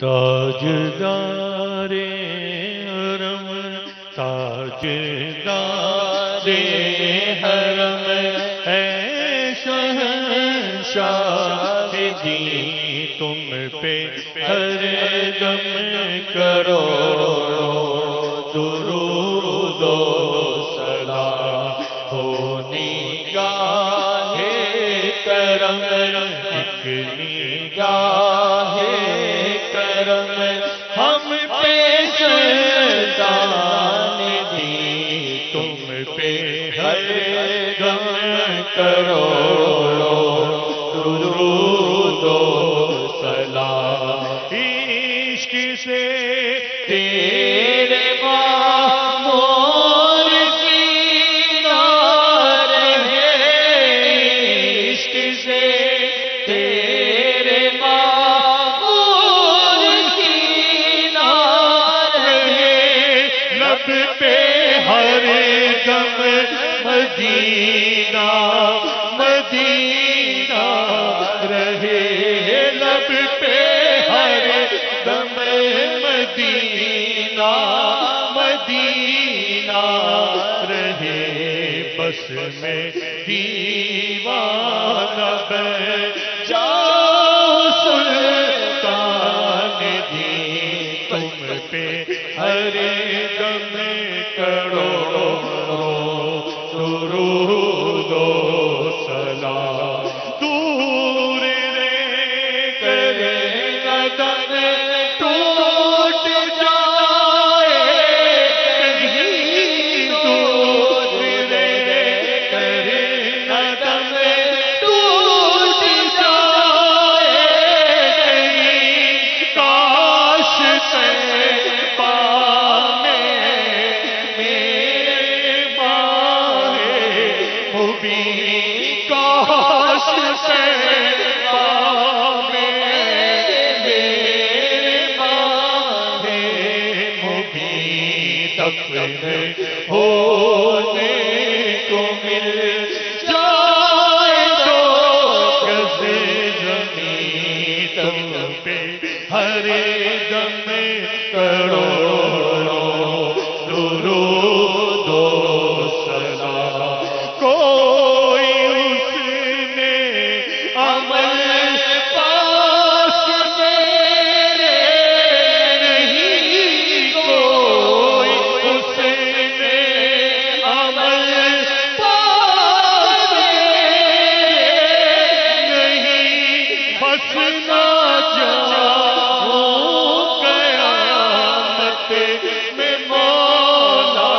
تاجدار حرم تاجدار حرم اے شہنشاہ دین تم پہ ہر دم کروڑوں درود و سلام ہو نگاہ کرم ایک نگاہ کرم ہم پہ سلطان دی تم پہ ہر دم کروڑوں درود و سلام عشق سے تیرے معمور سینہ رہے عشق سے تیرے معمور سینہ رہے لب پہ ہر دم مدینہ مدینہ رہے لب پہ ہر دم مدینہ مدینہ رہے بس میں دیوانہ بن جاؤ سلطان دی تم پہ ہر دم کروڑوں درود و سلام دور رہ کر قدم ٹوٹ جائے کہیں دور رہ کر قدم ٹوٹ جائے کہیں کاش طیبہ میں میرے ماہ مبین کاش طیبہ میں میرے ماہ مبین دفن ہونے کو مل جائے تو گز زمین تم پہ ہر دم کروڑوں درود و سلام کوئی اس نے عمل پاس میرے نہیں کوئی اس نے عمل پاس میرے نہیں بس نہ جاؤں قیامت میں مولا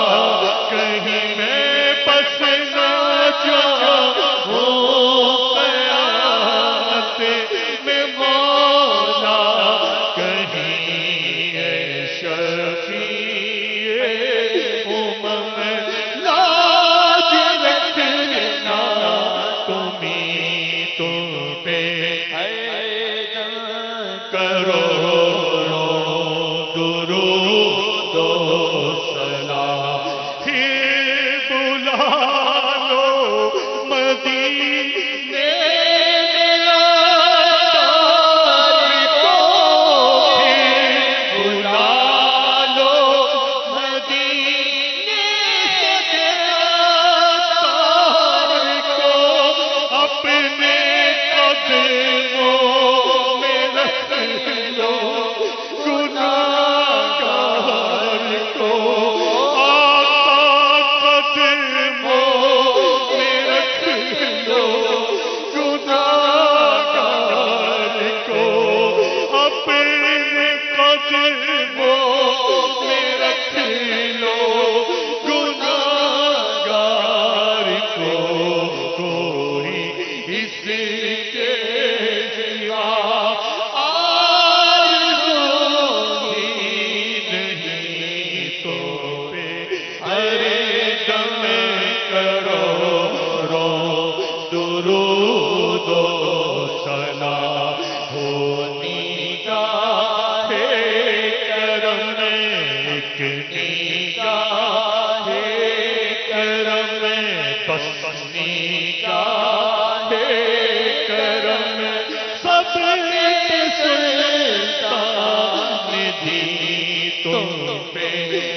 پہ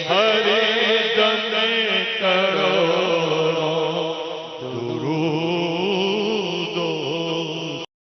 ہر